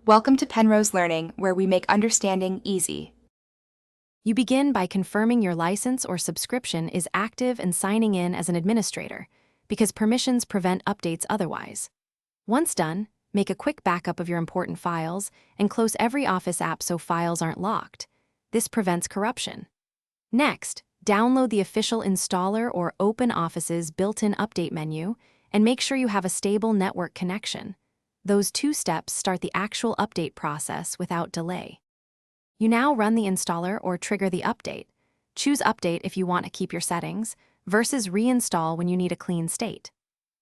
Welcome to Penrose Learning, where we make understanding easy. You begin by confirming your license or subscription is active and signing in as an administrator, because permissions prevent updates otherwise. Once done, make a quick backup of your important files and close every Office app so files aren't locked. This prevents corruption. Next, download the official installer or Open Office's built-in update menu and make sure you have a stable network connection. Those two steps start the actual update process without delay. You now run the installer or trigger the update. Choose Update if you want to keep your settings, versus Reinstall when you need a clean state.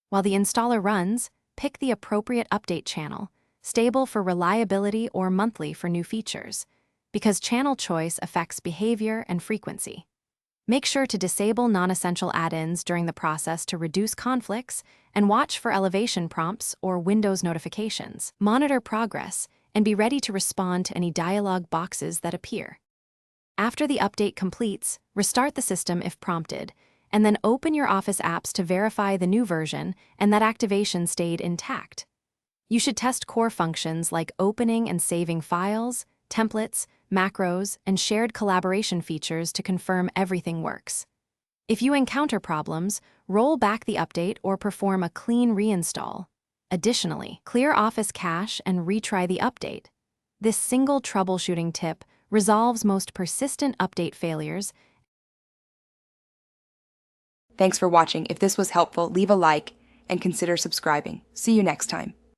While the installer runs, pick the appropriate update channel, stable for reliability or monthly for new features, because channel choice affects behavior and frequency. Make sure to disable non-essential add-ins during the process to reduce conflicts and watch for elevation prompts or Windows notifications. Monitor progress and be ready to respond to any dialog boxes that appear. After the update completes, restart the system if prompted, and then open your Office apps to verify the new version and that activation stayed intact. You should test core functions like opening and saving files, templates, macros, and shared collaboration features to confirm everything works. If you encounter problems, roll back the update or perform a clean reinstall. Additionally, clear Office cache and retry the update. This single troubleshooting tip resolves most persistent update failures. Thanks for watching. If this was helpful, leave a like and consider subscribing. See you next time.